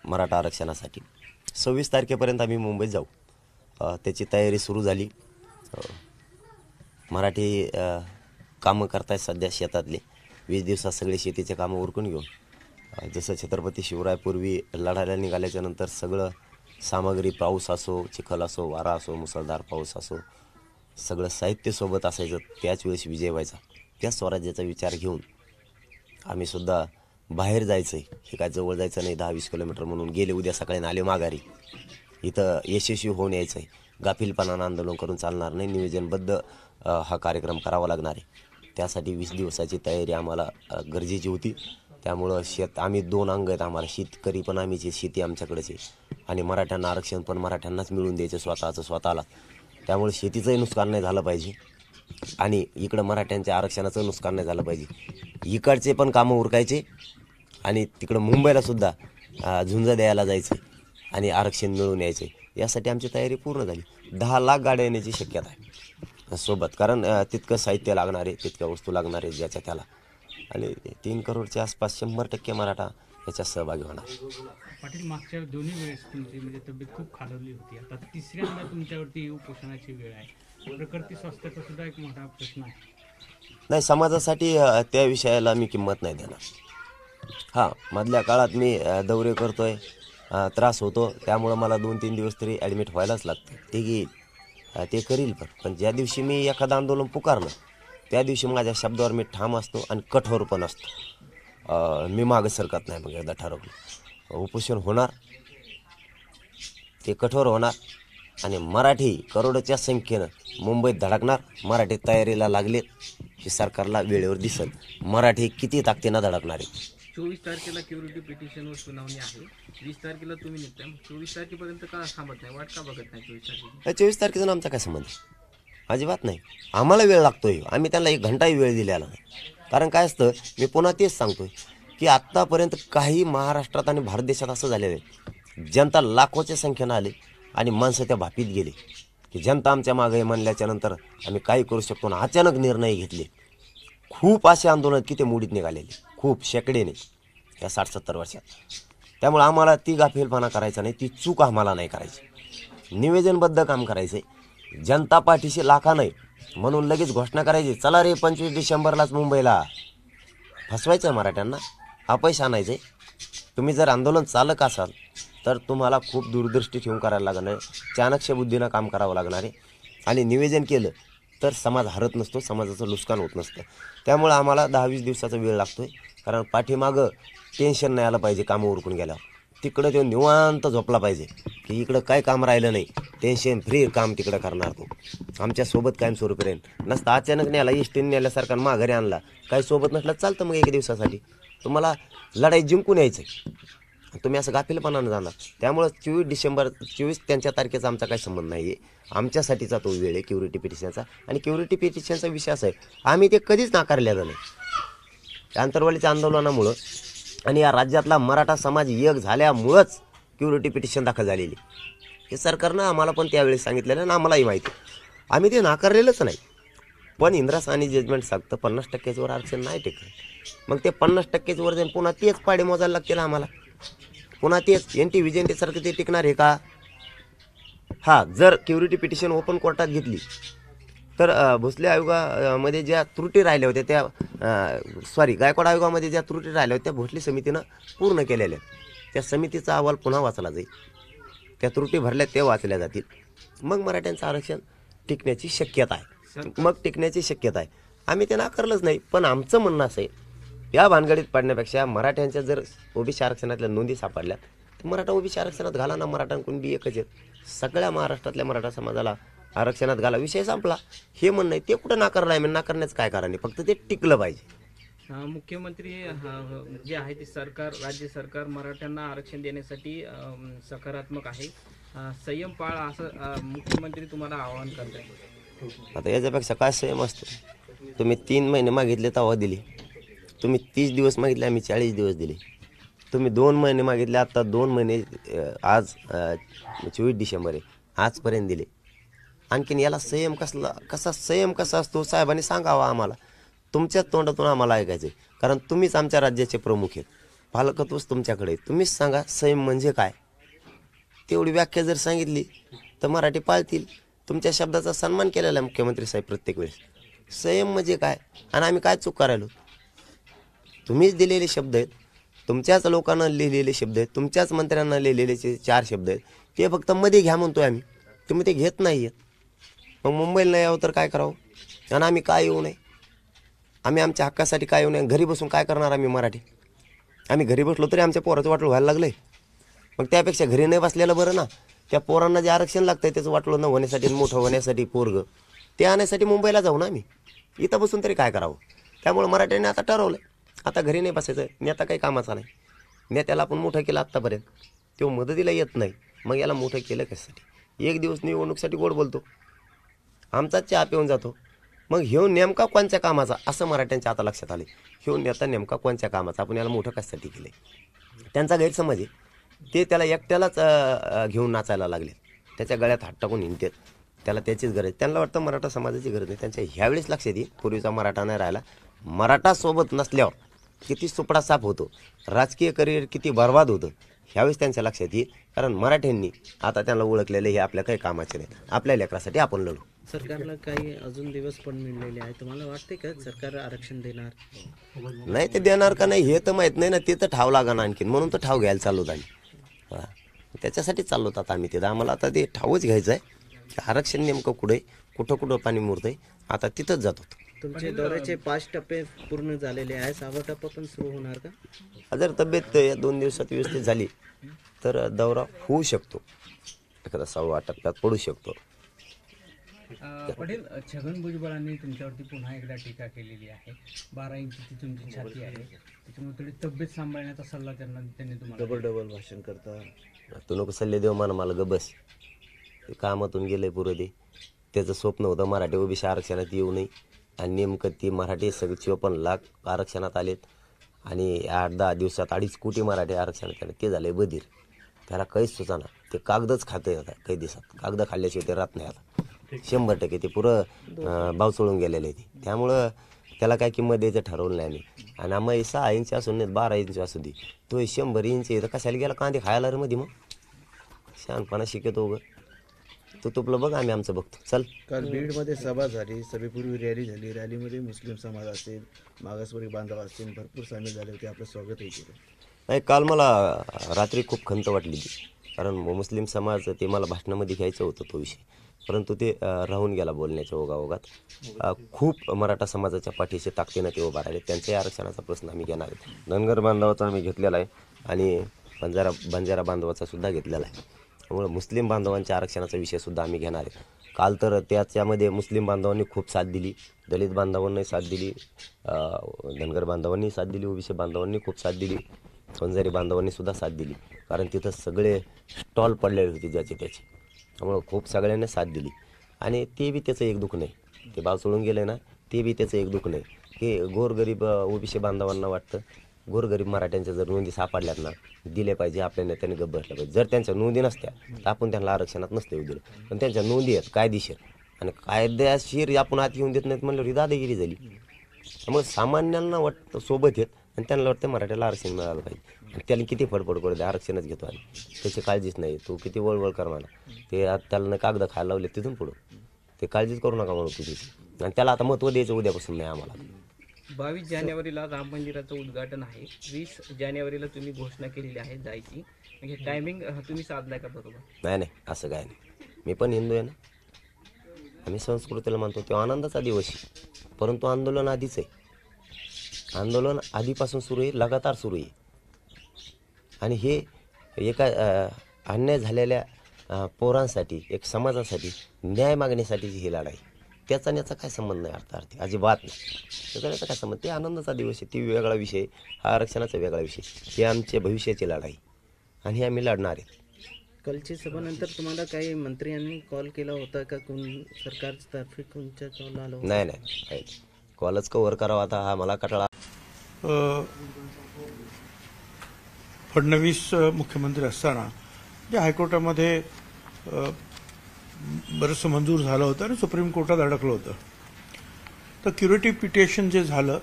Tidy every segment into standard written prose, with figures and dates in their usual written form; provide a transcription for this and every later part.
मराठा आरक्षणासाठी 26 तारखेपर्यंत आम्ही मुंबईत जाऊ. त्याची तयारी सुरू झाली. मराठी कामं करतायत सध्या शेतातले. 20 दिवसात सगळे शेतीचे कामं उरकून घेऊन जसं छत्रपती शिवरायपूर्वी लढायला निघाल्याच्यानंतर सगळं सामग्री, पाऊस असो, चिखल असो, वारा असो, मुसळधार पाऊस असो, सगळं साहित्य सोबत असायचं. त्याच वेळेस विजय व्हायचा. त्या स्वराज्याचा विचार घेऊन आम्ही सुद्धा बाहेर जायचं आहे. हे काय जवळ जायचं नाही, 10-20 किलोमीटर म्हणून गेले. उद्या सकाळी आले माघारी. इथं यशस्वी होऊन यायचं आहे. गाफीलपणानं आंदोलन करून चालणार नाही. नियोजनबद्ध हा कार्यक्रम करावा लागणार आहे. त्यासाठी 20 दिवसाची तयारी आम्हाला गरजेची होती. त्यामुळं आम्ही 2 अंग आहेत आम्हाला. शेतकरी पण आम्हीच आहे, शेती आमच्याकडेच आहे, आणि मराठ्यांना आरक्षण पण मराठ्यांनाच मिळून द्यायचं स्वतःचं स्वतःला. त्यामुळे शेतीचंही नुकसान नाही झालं पाहिजे आणि इकडं मराठ्यांच्या आरक्षणाचं नुकसान नाही झालं पाहिजे. इकडचे पण कामं उरकायचे आणि तिकडं मुंबईलासुद्धा झुंज द्यायला जायचं आणि आरक्षण मिळवून यायचं. यासाठी आमची तयारी पूर्ण झाली. 10 लाख गाड्या येण्याची शक्यता आहे सोबत, कारण तितकं साहित्य लागणार आहे, तितक्या वस्तू लागणार आहे ज्याच्या त्याला. आणि 3 करोडच्या आसपास 100% मराठा याच्यात सहभागी होणार. पाटील, मागच्या दोन्ही वेळेस तुमची म्हणजे तब्येत खूप खालवली होती. आता तिसऱ्यांदा तुमच्यावरती उपोषणाची वेळ आहे. प्रकृती स्वास्थ्याचा सुद्धा एक मोठा प्रश्न आहे. नाही, समाजासाठी त्या विषयाला मी किंमत नाही देणार. हां, मधल्या काळात मी दौरे करतोय, त्रास होतो, त्यामुळं मला 2-3 दिवस तरी ॲडमिट व्हायलाच लागतं. ते घेईल, ते करील. पण ज्या दिवशी मी एखादं आंदोलन पुकारलं त्या दिवशी माझ्या शब्दावर मी ठाम असतो आणि कठोर पण असतो. मी मागं सरकत नाही. मग एकदा ठरवलं उपोषण होणार, ते कठोर होणार आणि मराठी करोडोच्या संख्येनं मुंबईत धडकणार. मराठी तयारीला लागलेत हे सरकारला वेळेवर दिसेल. मराठी किती ताकदीनं धडकणार आहे. 24 तारखेला क्युरिटी पिटिशनवर सुनावणी आहे. 20 तारखेला तुम्ही निघताय. 24 तारखेपर्यंत का थांबत नाही, वाट का बघत नाही 24 तारखेला? 24 तारखेचा आमचा काय संबंध? अजिबात नाही. आम्हाला वेळ लागतोय. आम्ही त्यांना 1 घंटाही वेळ दिलेला नाही. कारण काय असतं, मी पुन्हा तेच सांगतोय की आत्तापर्यंत काही महाराष्ट्रात आणि भारत देशात असं झालेलं आहे, जनता लाखोच्या संख्येनं आले आणि माणसं त्या भापीत गेले की जनता आमच्या मागे म्हणल्याच्यानंतर आम्ही काही करू शकतो ना. अचानक निर्णय घेतले. खूप असे आंदोलन की ते मोडीत निघालेले, खूप शेकडेने या 60-70 वर्षात. त्यामुळे आम्हाला ती गाफीलपणा करायचा नाही, ती चूक आम्हाला नाही करायची. निवेदनबद्ध काम करायचं. जनता पाठीशी लाखा नाही म्हणून लगेच घोषणा करायची, चला रे 25 डिसेंबरलाच मुंबईला. फसवायचं मराठ्यांना, हा पैसा आणायचं. तुम्ही जर आंदोलन चालक असाल तर तुम्हाला खूप दूरदृष्टी ठेवून करायला लागणार आहे, चाणक्य बुद्धीनं काम करावं लागणार आहे. आणि निवेदन केलं तर समाज हरत नसतो, समाजाचं नुकसान होत नसतं. त्यामुळं आम्हाला 10-20 दिवसाचा वेळ लागतो आहे. कारण पाठीमागं टेन्शन नाही आलं पाहिजे. कामं उरकून गेल्यावर तिकडं तो निवांत झोपला पाहिजे की इकडं काय काम राहिलं नाही, टेन्शन फ्री काम तिकडं करणार तो. आमच्यासोबत कायमस्वरूपी राहील. नसतं अचानक न्यायला, इष्टीने नेल्यासारखा माघारी आणला, काही सोबत नसलं चालतं. मग 1 दिवसासाठी तुम्हाला लढाई जिंकून यायचं आहे, तुम्ही असं गाफीलपणानं जाणार. त्यामुळं 24 त्यांच्या तारखेचा आमचा काही संबंध नाही आहे. आमच्यासाठीचा तो वेळ आहे क्युरिटी पिटिशनचा. आणि क्युरिटी पिटिशनचा विषय असा आहे, आम्ही ते कधीच नाकारलेलं नाही. आंतरवालीच्या आंदोलनामुळं आणि या राज्यातला मराठा समाज एक झाल्यामुळंच क्युरिटी पिटिशन दाखल झालेली. हे सरकारनं आम्हाला पण त्यावेळेस सांगितलेलं आणि आम्हालाही माहिती. आम्ही ते नाकारलेलंच नाही. पण इंद्रासानी जजमेंट सांगतं 50% वर आरक्षण नाही टिकत. मग ते 50% वर जाऊन पुन्हा तेच पाडे मोजायला लागतील आम्हाला. पुन्हा तेच NT विजेंटेसारखं ते टिकणार आहे का? हा, जर क्युरिटी पिटिशन ओपन कोर्टात घेतली तर भोसले आयोगामध्ये ज्या त्रुटी राहिल्या होत्या त्या गायकवाड आयोगामध्ये ज्या त्रुटी राहिल्या होत्या त्या भोसले समितीनं पूर्ण केलेल्या. त्या समितीचा अहवाल पुन्हा वाचला जाईल. त्या त्रुटी भरल्या ते वाचल्या जातील. मग मराठ्यांचं आरक्षण टिकण्याची शक्यता आहे. आम्ही ते नाकारलंच नाही. पण आमचं म्हणणं असं आहे, या भानगडीत पडण्यापेक्षा मराठ्यांच्या जर ओबीसी आरक्षणातल्या नोंदी सापडल्या तर मराठा ओबीसी आरक्षणात घाला ना. मराठा कुणबी एकच आहेत. सगळ्या महाराष्ट्रातल्या मराठा समाजाला आरक्षणात घाला, विषय संपला. हे म्हणणं आहे ते कुठं नाकारलं आहे. नाकारण्याचं काय कारण आहे? फक्त ते टिकलं पाहिजे. मुख्यमंत्री जे आहे ते सरकार, राज्य सरकार मराठ्यांना आरक्षण देण्यासाठी सकारात्मक आहे. संयम पाळा असं मुख्यमंत्री तुम्हाला आवाहन करतात. आता याच्यापेक्षा काय संयम असतो? तुम्ही 3 महिने मागितले तेव्हा दिले. तुम्ही 30 दिवस मागितले, आम्ही 40 दिवस दिले. तुम्ही 2 महिने मागितले, आता 2 महिने, आज 24 डिसेंबर आहे, आजपर्यंत दिले. आणखीन याला संयम कसा असतो? साहेबांनी सांगावा आम्हाला. तुमच्याच तोंडातून आम्हाला ऐकायचं आहे. कारण तुम्हीच आमच्या राज्याचे प्रमुख आहेत. पालकत्वच तुमच्याकडे आहे. तुम्हीच सांगा संयम म्हणजे काय. तेवढी व्याख्या जर सांगितली तर मराठी पाळतील. तुमच्या शब्दाचा सन्मान केलेला आहे मुख्यमंत्री साहेब प्रत्येक वेळेस. संयम म्हणजे काय आणि आम्ही काय चूक करायलो. तुम्हीच दिलेले शब्द आहेत, तुमच्याच लोकांना लिहिलेले शब्द आहेत, तुमच्याच मंत्र्यांना लिहिलेले 4 शब्द आहेत, ते फक्त मध्ये घ्या म्हणतोय आम्ही. तुम्ही ते घेत नाही आहेत. मग मुंबईला नाही यावं तर काय करावं. आणि आम्ही काय येऊ नये. आम्ही आमच्या हक्कासाठी काय येऊ नये. घरी बसून काय करणार आम्ही मराठी. आम्ही घरी बसलो तरी आमच्या पोराचं वाटलं व्हायला लागलंय. मग त्यापेक्षा घरी नाही बसलेलं बरं ना. त्या पोरांना जे आरक्षण लागतंय त्याचं वाटलं न होण्यासाठी, मोठं होण्यासाठी, पोरगं ते आणण्यासाठी मुंबईला जाऊ ना आम्ही. इथं बसून तरी काय करावं. त्यामुळे मराठ्यांनी आता ठरवलं आता घरी नाही बसायचं. नेता काही कामाचा नाही. नेत्याला आपण मोठं केलं आत्तापर्यंत, तो मदतीला येत नाही. मग याला मोठं केलं कशासाठी. एक दिवस निवडणुकीसाठी गोड बोलतो, आमचाच चहा पिऊन जातो. मग ह्यो नेमका कोणत्या कामाचा असं मराठ्यांच्या आता लक्षात आले. ह्यो नेता नेमका कोणत्या कामाचा, आपण याला मोठं कशासाठी केलं. त्यांचा गैरसमज आहे. ते त्याला एकट्यालाच घेऊन नाचायला लागले. त्याच्या गळ्यात हात टाकून हिंडतात. त्याला त्याचीच गरज. त्यांना वाटतं मराठा समाजाची गरज नाही. त्यांच्या ह्यावेळेस लक्षात येईल पूर्वीचा मराठा नाही राहिला. मराठा सोबत नसल्यावर किती सुपडा साफ होतो, राजकीय करिअर किती बर्बाद होतं ह्यावेळेस त्यांच्या लक्षात येईल. कारण मराठ्यांनी आता त्यांना ओळखलेले हे आपल्या काही कामाचे नाही. आपल्या लेकरासाठी आपण लढू. सरकारला काही अजून दिवस पण मिळलेले आहे. तुम्हाला वाटते का सरकार आरक्षण देणार? नाही ते देणार का नाही हे तर माहीत नाही ना. ते तर ठाव लागणार आणखीन, म्हणून तर ठाव घ्यायला चाललो आम्ही. त्याच्यासाठी चाललो आता आम्ही. ते आम्हाला आता ते ठावच घ्यायचं आहे. आरक्षण नेमकं कुठे कुठं कुठं पाणी मुरतंय आता तिथंच जात होतं. तुमचे दौऱ्याचे 5 टप्पे पूर्ण झालेले आहे. 6वा टप्पा पण सुरू होणार का? जर तब्येत या 2 दिवसात व्यवस्थित झाली तर दौरा होऊ शकतो. एखादा 6व्या टप्प्यात पडू शकतो. पटेल, छगन भुजबळांनी तुमच्यावरती पुन्हा एकदा टीका केलेली आहे. 12 इंचची तुमची छाती आहे, त्याच्यामुळे थोडी तब्येत सांभाळण्याचा सल्ला त्यांनी तुम्हाला डबल भाषण करता. तू नको सल्ले देऊ मला गबस. ते कामातून गेलंय पुरं. ते त्याचं स्वप्न होतं मराठी ओबीसी आरक्षणात येऊ नये. आणि नेमकं ती मराठी सगळे 54 लाख आरक्षणात आलेत. आणि 8-10 दिवसात 2.5 कोटी मराठी आरक्षणात आले. ते झाले बधीर. त्याला काहीच सुचाना. ते कागदच खाते आता काही दिवसात. कागद खाल्ल्याशिवाय ते राहत नाही आता. 100% ते पुरं बाव सोडून गेलेले आहे. त्यामुळं त्याला काय किंमत द्यायचं ठरवलं नाही आम्ही. आणि आम्हाला 6 इंच असून नाही 12 इंच असू दे. तो 100 इंच तर कशाला गेला कांदे खायला रे मध्ये. मग शहाणपणा शिकतो उगं. तू तुपलं बघ, आम्ही आमचं बघतो. चल. काल बीडमध्ये सभा झाली, सभेपूर्वी रॅली झाली. रॅलीमध्ये मुस्लिम समाज असेल, मागासवर्गीय बांधव असतील, भरपूर सामील झाले होते. आपलं स्वागतही केलं. नाही, काल मला रात्री खूप खंत वाटली ती. कारण मुस्लिम समाज ते मला भाषणामध्ये घ्यायचं होतं तो विषय, परंतु ते राहून गेला बोलण्याच्या ओघाओघात. खूप मराठा समाजाच्या पाठीशी ताकदीनं ते उभा राहिले. त्यांच्याही आरक्षणाचा प्रश्न आम्ही घेणार आहे. धनगर बांधवाचा आम्ही घेतलेला आहे आणि बंजारा बांधवाचा सुद्धा घेतलेला आहे. त्यामुळे मुस्लिम बांधवांच्या आरक्षणाचा विषयसुद्धा आम्ही घेणार आहे. काल तर त्याच्यामध्ये मुस्लिम बांधवांनी खूप साथ दिली, दलित बांधवांनी साथ दिली, धनगर बांधवांनी साथ दिली, ओबीसी बांधवांनी खूप साथ दिली, वंजारी बांधवांनी सुद्धा साथ दिली. कारण तिथं सगळे स्टॉल पडलेले होते ज्याचे त्याचे. त्यामुळं खूप सगळ्यांनी साथ दिली. आणि ते बी त्याचं एक दुःख नाही. ते बाव सोडून गेलं ना, ते बी त्याचं एक दुःख नाही की गोरगरीब ओबीसी बांधवांना वाटतं गोरगरीब मराठ्यांच्या जर नोंदी सापडल्यात ना, दिले पाहिजे. आपल्या नेत्याने गप्प बसलं पाहिजे. जर त्यांच्या नोंदी नसत्या तर आपण त्यांना आरक्षणात नसते येऊ दिलं. पण त्यांच्या नोंदी आहेत कायदेशीर, आणि कायदेशीर आपण आत येऊन देत नाहीत म्हणल्यावर ही दादागिरी झाली. त्यामुळे सामान्यांना वाटतं सोबत येत आणि त्यांना वाटतं मराठ्याला आरक्षण मिळालं पाहिजे. आणि त्याला किती फडफड करू दे, आरक्षणच घेतो आम्ही. त्याची काळजीच नाही. तू किती वळवळ कर म्हणा, ते त्याला कागद खायला लावले तिथून पुढं. ते काळजीच करू नका म्हणू तुझी. आणि त्याला आता महत्त्व द्यायचं उद्यापासून नाही आम्हाला. 22 जानेवारीला राम मंदिराचं उद्घाटन आहे. 20 जानेवारीला तुम्ही घोषणा केलेली आहे जायची. म्हणजे टायमिंग तुम्ही साधलाय का बरोबर? नाही, असं काय नाही. मी पण हिंदू आहे ना. आम्ही संस्कृतीला मानतो. तो आनंदाचा दिवस आहे. परंतु आंदोलन आधीच आहे. आंदोलन आधीपासून सुरू आहे, लगातार सुरू आहे. आणि हे एका अन्याय झालेल्या पोरांसाठी, एक समाजासाठी न्याय मागण्यासाठीची ही लढाई. त्याचा याचा काय संबंध नाही. अर्थार्थी अजिबात नाही. त्याचा याचा काय संबंध. ते आनंदाचा दिवस आहे, ती वेगळा विषय, हा आरक्षणाचा वेगळा विषय. हे आमच्या भविष्याची लढाई आणि हे आम्ही लढणार आहे. कालची सभानंतर तुम्हाला काही मंत्र्यांनी कॉल केला होता का? कोण सरकारतर्फे कोणचा कॉल आला होता? नाही. कॉलच कव्हर करावा आता हा मला कटाळा. फडणवीस मुख्यमंत्री असताना जे हायकोर्टामध्ये बरंचसं मंजूर झालं होतं आणि सुप्रीम कोर्टात अडकलं होतं. तर क्युरेटिव्ह पिटिशन जे झालं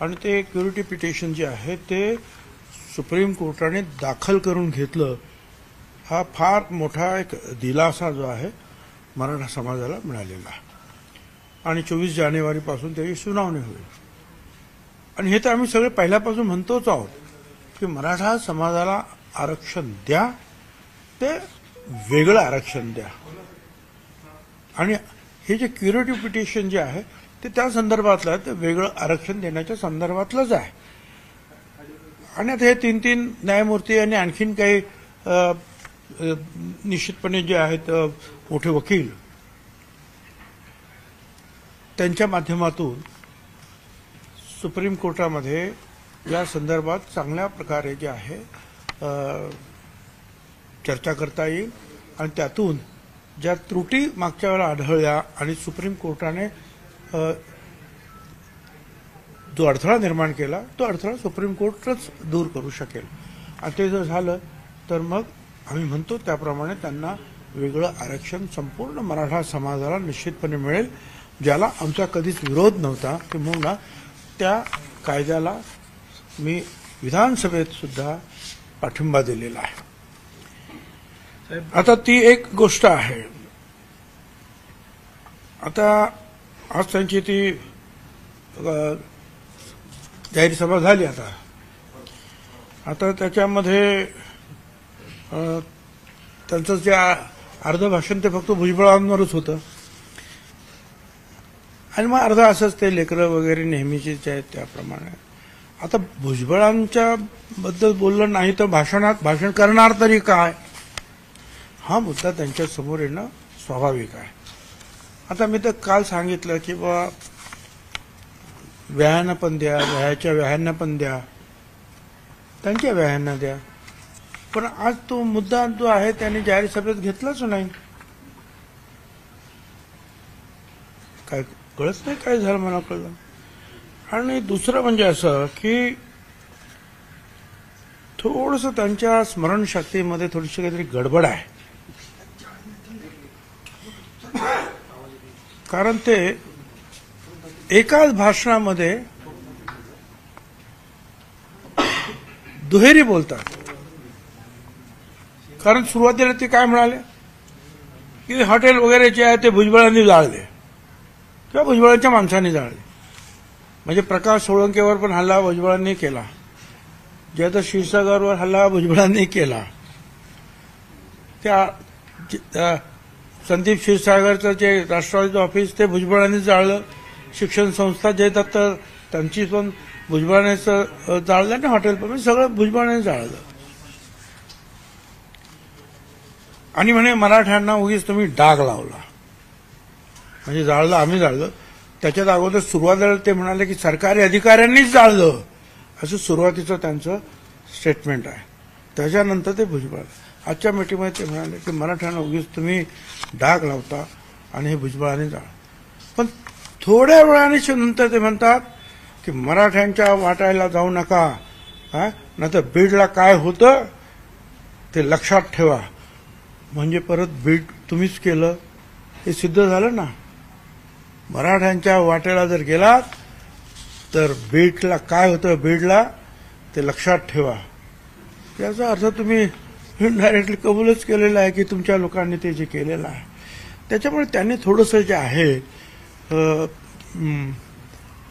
आणि ते क्युरेटिव्ह पिटिशन जे आहे ते सुप्रीम कोर्टाने दाखल करून घेतलं, हा फार मोठा एक दिलासा जो आहे मराठा समाजाला मिळालेला आहे. आणि 24 जानेवारीपासून त्याची सुनावणी होईल. आणि हे तर आम्ही सगळे पहिल्यापासून म्हणतोच आहोत की मराठा समाजाला आरक्षण द्या, ते वेगळं आरक्षण द्या. आणि हे जे क्युरेटिव्ह पिटिशन जे आहे ते त्या संदर्भातलं आहे, ते वेगळं आरक्षण देण्याच्या संदर्भातलंच आहे. आणि आता हे 3 न्यायमूर्ती आणि आणखीन काही निश्चितपणे जे आहेत मोठे वकील, त्यांच्या माध्यमातून सुप्रीम कोर्टामध्ये या संदर्भात चांगल्या प्रकारे जे आहे चर्चा करता येईल. आणि त्यातून ज्या त्रुटी मागच्या वेळेला आढळल्या आणि सुप्रीम कोर्टाने जो अडथळा निर्माण केला, तो अडथळा सुप्रीम कोर्टच दूर करू शकेल. आणि ते जर झालं तर मग आम्ही म्हणतो त्याप्रमाणे त्यांना वेगळं आरक्षण संपूर्ण मराठा समाजाला निश्चितपणे मिळेल. ज्याला आमचा कधीच विरोध नव्हता, किंवा त्या कायद्याला मी विधानसभेत सुद्धा पाठिंबा दिलेला आहे. आता ती एक गोष्ट आहे. आता आज त्यांची ती जाहीर सभा झाली. आता त्याच्यामध्ये त्यांचं जे अर्ध भाषण ते फक्त भुजबळांवरच होतं. आणि मग अर्ध असंच ते लेकरं वगैरे नेहमीचेच आहेत त्याप्रमाणे. आता भुजबळांच्या बद्दल बोललं नाही तर भाषण करणार तरी काय, हा मुद्दा त्यांच्या समोर येणं स्वाभाविक आहे. आता मी तर काल सांगितलं की बा व्यायांना पण द्या, व्यायांना पण द्या, त्यांच्या व्यायांना द्या. पण आज तो मुद्दा जो आहे त्याने जाहीर सभेत घेतलाच नाही. काय कळत नाही काय झालं मला कळलं. आणि दुसरं म्हणजे असं की थोडंसं त्यांच्या स्मरणशक्तीमध्ये थोडीशी काहीतरी गडबड आहे. कारण ते एकाच भाषणामध्ये दुहेरी बोलतात. कारण सुरुवातीला ते काय म्हणाले की हॉटेल वगैरे जे आहे ते भुजबळांनी जाळले किंवा भुजबळांच्या माणसांनी जाळले. म्हणजे प्रकाश सोळंकेवर पण हल्ला भुजबळांनी केला, जयदत्त क्षीरसागरवर हल्ला भुजबळांनी केला, त्या संदीप क्षीरसागरचं जे राष्ट्रवादीचं ऑफिस ते भुजबळांनी जाळलं, शिक्षण संस्था जयदत्त त्यांची पण भुजबळांनीच जाळलं, आणि हॉटेल पण सगळं भुजबळांनी जाळलं. आणि म्हणे मराठ्यांना उगीच तुम्ही डाग लावला, म्हणजे जाळलं आम्ही जाळलं. त्याच्यात अगोदर सुरुवातीला ते म्हणाले की सरकारी अधिकाऱ्यांनीच जाळलं, असं सुरुवातीचं त्यांचं स्टेटमेंट आहे. त्याच्यानंतर ते भुजबळ आजच्या मीटिंगमध्ये ते म्हणाले की मराठ्यांना उगीच तुम्ही डाग लावता आणि हे भुजबळांनी जाळलं. पण थोड्या वेळाने नंतर ते म्हणतात की मराठ्यांच्या वाटायला जाऊ नका, नाहीतर बीडला काय होतं ते लक्षात ठेवा. म्हणजे परत बीड तुम्हीच केलं हे सिद्ध झालं ना. मराठ्यांच्या वाटेला जर गेलात तर बीडला काय होतं, बीडला ते लक्षात ठेवा. याचा अर्थ तुम्ही इनडायरेक्टली कबूलच केलेला आहे की तुमच्या लोकांनी ते जे केलेलं आहे. त्याच्यामुळे त्यांनी थोडंसं जे आहे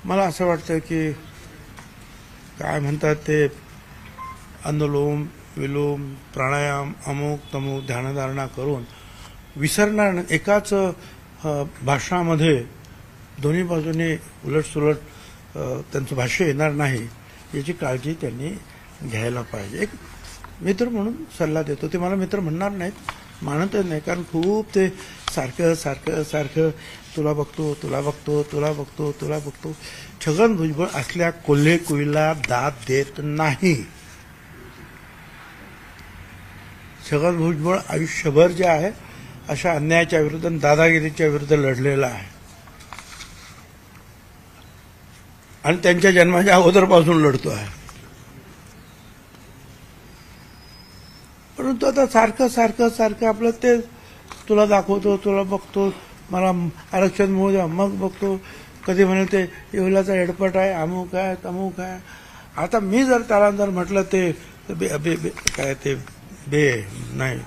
मला असं वाटतं की काय म्हणतात ते अनुलोम विलोम प्राणायाम अमुक तमुक ध्यानधारणा करून विसरणार. एकाच भाषणामध्ये दोन्ही बाजूने उलटसुलट त्यांचं भाष्य येणार नाही याची काळजी त्यांनी घ्यायला पाहिजे. एक मित्र म्हणून सल्ला देतो. ते मला मित्र म्हणणार नाहीत, मानतच नाही, कारण खूप ते सारखं सारखं सारखं तुला बघतो तुला बघतो तुला बघतो तुला बघतो. छगन भुजबळ असल्या कोल्हे कुईला दाद देत नाही. छगन भुजबळ आयुष्यभर जे आहे अशा अन्यायाच्या विरुद्ध दादागिरीच्या विरुद्ध लढलेला आहे, आणि त्यांच्या जन्माच्या अगोदरपासून लढतो आहे. परंतु आता सारखं सारखं सारखं आपलं ते तुला दाखवतो तुला बघतो, मला आरक्षण मिळू द्या मग बघतो. कधी म्हणेल ते येवल्याचा हेडपट आहे, अमुक आहे तमुक आहे. आता मी जर त्याला जर म्हटलं ते काय ते नाही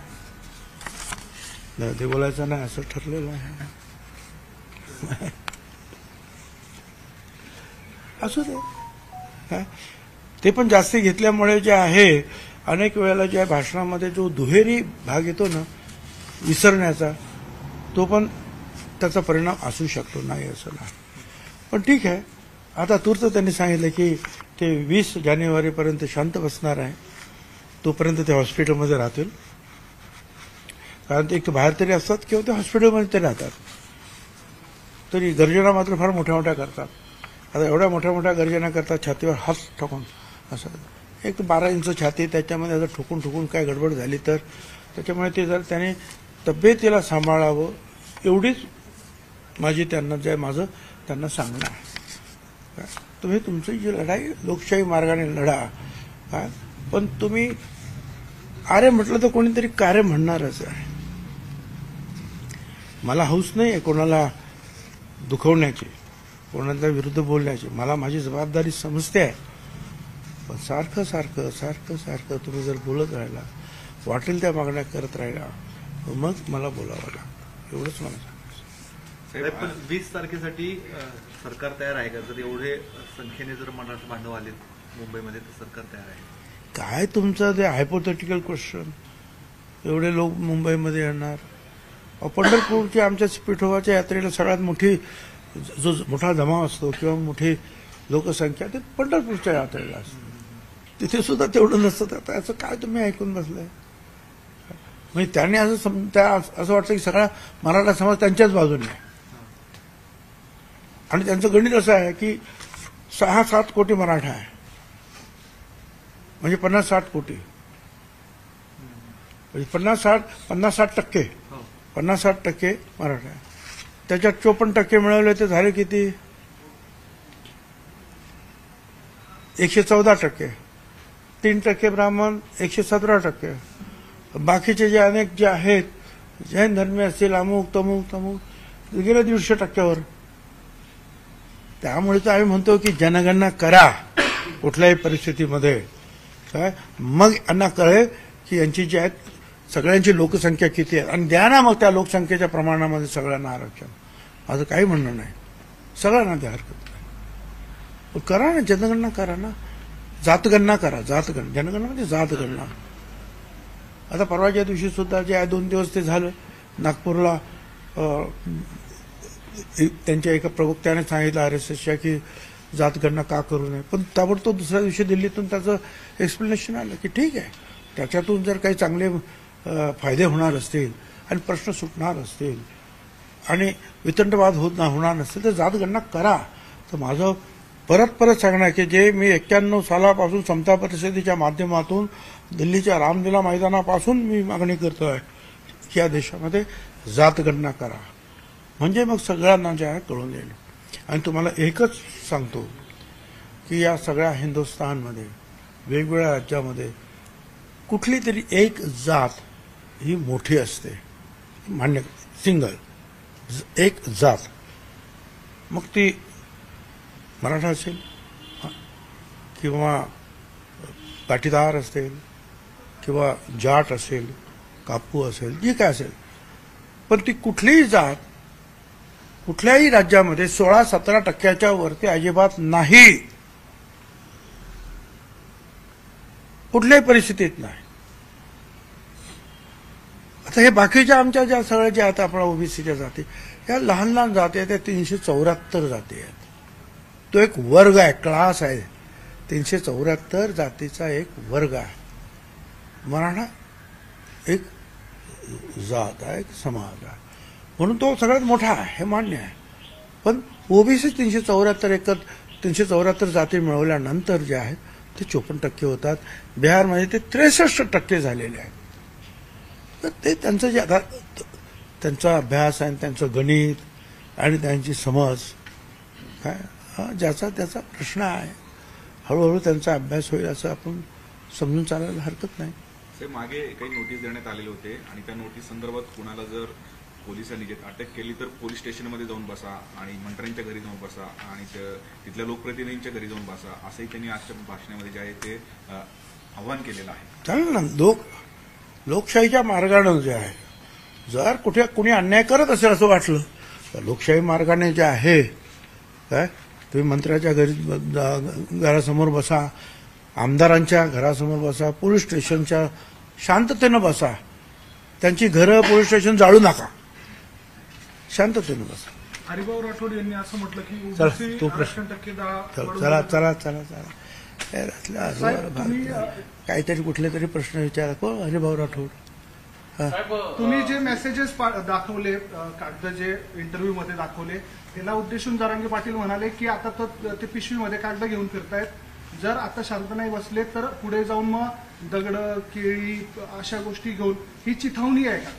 ते बोलायचं नाही असं ठरलेलं आहे. असू दे. काय ते पण जास्ती घेतल्यामुळे जे आहे अनेक वेळेला ज्या भाषणामध्ये जो दुहेरी भाग येतो ना विसरण्याचा, तो पण त्याचा परिणाम असू शकतो, नाही असं नाही. पण ठीक आहे. आता तूर्त त्यांनी सांगितलं की ते 20 जानेवारीपर्यंत शांत बसणार आहे, तोपर्यंत ते हॉस्पिटलमध्ये राहतील. कारण ते एक तर बाहेर तरी असतात किंवा ते हॉस्पिटलमध्ये ते राहतात. तरी गर्जना मात्र फार मोठ्या मोठ्या करतात. आता एवढ्या मोठ्या मोठ्या गर्जना करतात छातीवर हात ठोकून. असं एक तर 12 इंच छाती, त्याच्यामध्ये जर ठोकून ठोकून काय गडबड झाली तर त्याच्यामुळे ते जर त्याने तब्येतीला सांभाळावं, एवढीच माझं त्यांना सांगणं आहे. तुम्ही तुमची जी लढाई लोकशाही मार्गाने लढा. काय पण तुम्ही आरे म्हटलं तर कोणीतरी कार्य म्हणणारच आहे. मला हौस नाही आहे कोणाला दुखवण्याची, कोणाच्या विरुद्ध बोलण्याची. मला माझी जबाबदारी समजते आहे. पण सारखं सारखं सारखं सारखं तुम्ही जर बोलत राहिला, वाटेल त्या मागण्या करत राहिला, मग मला बोलावं लागतं. एवढंच मला सांगायचं. पण 20 तारखेसाठी सरकार तयार आहे का? जर एवढे संख्येने जर मराठा बांधव आले मुंबईमध्ये तर सरकार तयार आहे? काय तुमचं ते हायपोथेटिकल क्वेश्चन. एवढे लोक मुंबईमध्ये येणार. पंढरपूरच्या आमच्या पिठोबाच्या यात्रेला सगळ्यात जो मोठा जमाव असतो किंवा मोठी लोकसंख्या ते पंढरपूरच्या यात्रेला असते. तिथे सुद्धा तेवढं नसतं. आता असं काय तुम्ही ऐकून बसलंय? म्हणजे त्यांनी असं वाटतं की सगळा मराठा समाज त्यांच्याच बाजूने आहे. आणि त्यांचं गणित असं आहे की 6-7 कोटी मराठा आहे, म्हणजे 50-60 कोटी, म्हणजे 50-60% 50-60% मराठा आहे. त्याच्यात 54% मिळवले तर झाले किती? 114%. 3% ब्राह्मण, 117%. बाकीचे जे अनेक जे आहेत, जैन धर्मी असतील, अमुक तमुक गेले 150%वर. त्यामुळे तर आम्ही म्हणतो की जनगणना करा कुठल्याही परिस्थितीमध्ये. काय मग यांना कळेल की यांची जी आहेत सगळ्यांची लोकसंख्या किती आहे, आणि द्या ना मग त्या लोकसंख्येच्या प्रमाणामध्ये सगळ्यांना आरक्षण. माझं काही म्हणणं नाही, सगळ्यांना द्या, हरकत नाही. करा ना, जनगणना करा ना, जातगणना करा. जनगणना म्हणजे जातगणना. आता परवाच्या दिवशी सुद्धा जे 2 दिवस ते झालं नागपूरला, त्यांच्या एका प्रवक्त्याने सांगितलं RSSच्या की जातगणना का करू नये. पण ताबडतोब दुसऱ्या दिवशी दिल्लीतून त्याचं एक्सप्लेनेशन आलं की ठीक आहे, त्याच्यातून जर काही चांगले फायदे होणार असतील आणि प्रश्न सुटणार असतील आणि वितंडवाद होणार नसतील तर जातगणना करा. तर माझं परत सांगणं आहे की जे मी 91 सालापासून समता परिषदेच्या माध्यमातून दिल्लीच्या रामलीला मैदानापासून मी मागणी करतो आहे की या देशामध्ये जातगणना करा, म्हणजे मग सगळ्यांना जे आहे कळून येईल. आणि तुम्हाला एकच सांगतो की या सगळ्या हिंदुस्थानमध्ये वेगवेगळ्या राज्यामध्ये कुठली तरी एक जात ही मोठी असते, मान्य, सिंगल एक जात. मग ती मराठा असेल किंवा पाटीदार असेल किंवा जाट असेल, कापू असेल, जी काय असेल, पण ती कुठलीही जात कुठल्याही राज्यामध्ये 16-17% वरती अजिबात नाही, कुठल्याही परिस्थितीत नाही. आता हे बाकीच्या आमच्या ज्या सगळ्या ज्या आता आपण ओबीसीच्या जाती, या लहान लहान जाती आहेत, त्या 374 जाती आहेत. तो एक वर्ग आहे, क्लास आहे. 374 जातीचा एक वर्ग आहे. मराठा एक जात आहे, एक समाज आहे, म्हणून तो सगळ्यात मोठा आहे, हे मान्य आहे. पण ओबीसी 374 जाती मिळवल्यानंतर जे आहेत ते 54% होतात. बिहारमध्ये ते 63% झालेले आहेत. तर ते त्यांचं जे आता त्यांचा अभ्यास आणि त्यांचं गणित आणि त्यांची समज काय ज्याचा त्याचा प्रश्न आहे. हळूहळू त्यांचा अभ्यास होईल असं आपण समजून चालायला हरकत नाही. ते मागे काही नोटीस देण्यात आलेले होते आणि त्या नोटीस संदर्भात कुणाला जर पोलिसांनी अटक केली तर पोलीस स्टेशनमध्ये जाऊन बसा आणि मंत्र्यांच्या घरी जाऊन बसा आणि तिथल्या लोकप्रतिनिधींच्या घरी जाऊन बसा, असंही त्यांनी आजच्या भाषणामध्ये जे आहे ते आव्हान केलेलं आहे. चालेल ना. लोकशाहीच्या मार्गानं जे आहे, जर कुठे कुणी अन्याय करत असेल असं वाटलं तर लोकशाही मार्गाने जे आहे, काय तुम्ही मंत्र्याच्या घरासमोर बसा, आमदारांच्या घरासमोर बसा, पोलीस स्टेशनच्या शांततेनं बसा, त्यांची घरं पोलीस स्टेशन जाळू नका, शांततेनं बसा. हरिभाऊ राठोड यांनी असं म्हटलं की चला, ओबीसी तो प्रश्न. आरक्षण टक्के चला चला चला चला यातल्या आजूबाजूला काहीतरी कुठले तरी प्रश्न विचारा. कोण हरिभाऊ राठोड? तुम्ही जे मेसेजेस दाखवले, कागद जे इंटरव्ह्यू मध्ये दाखवले, त्याला उद्देशून जरांगे पाटील म्हणाले की आता तर ते पिशवीमध्ये कागद घेऊन फिरतायत, जर आता शांत नाही बसले तर पुढे जाऊन मग दगड, केळी अशा गोष्टी घेऊन, ही चिथावणी आहे का?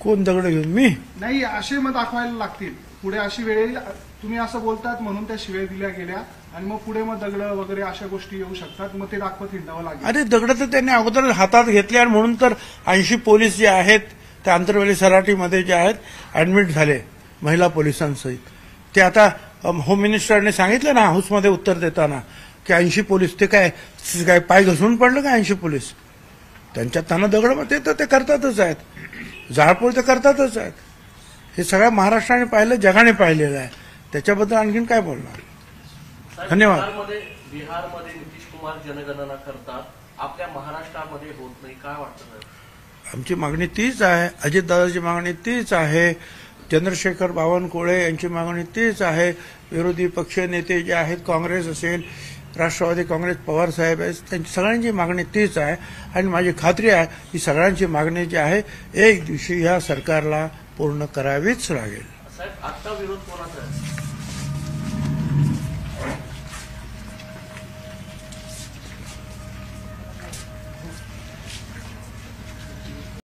कोण दगड घेऊन? मी नाही, असे मग दाखवायला लागतील पुढे, अशी वेळ येईल. तुम्ही असं बोलतात म्हणून त्या शिव्या दिल्या गेल्या आणि मग पुढे मग दगड वगैरे अशा गोष्टी येऊ शकतात, मग ते दाखवत हिंडावं लागेल. अरे दगड तर त्यांनी अगोदर हातात घेतले आणि म्हणून तर 80 पोलीस जे आहेत त्या आंतरवेली सराटीमध्ये जे आहेत ऍडमिट झाले महिला पोलिसांसहित. ते आता होम मिनिस्टरने सांगितलं ना हाऊसमध्ये उत्तर देताना की 80 पोलीस, ते काय पाय घसरून पडलं का 80 पोलीस? त्यांना दगड ते करतातच आहेत, जाळपोळ ते करतातच आहेत. हे सगळ्या महाराष्ट्राने पाहिलं, जगाने पाहिलेलं आहे. त्याच्याबद्दल आणखीन काय बोलणार? धन्यवाद. बिहारमध्ये नितीश कुमार जनगणना करतात, आपल्या महाराष्ट्रामध्ये होत नाही, काय वाटतं? आमची मागणी तीच आहे, अजितदादाची मागणी तीच आहे, चंद्रशेखर बावनकुळे यांची मागणी तीच आहे, विरोधी पक्ष नेते जे आहेत, काँग्रेस असेल, राष्ट्रवादी काँग्रेस, पवार साहेब आहेत, त्यांची सगळ्यांची मागणी तीच आहे. आणि माझी खात्री आहे की सगळ्यांची मागणी जी आहे एक दिवशी या सरकारला पूर्ण करावीच लागेल. साहेब, आता विरोध कोणाचा आहे?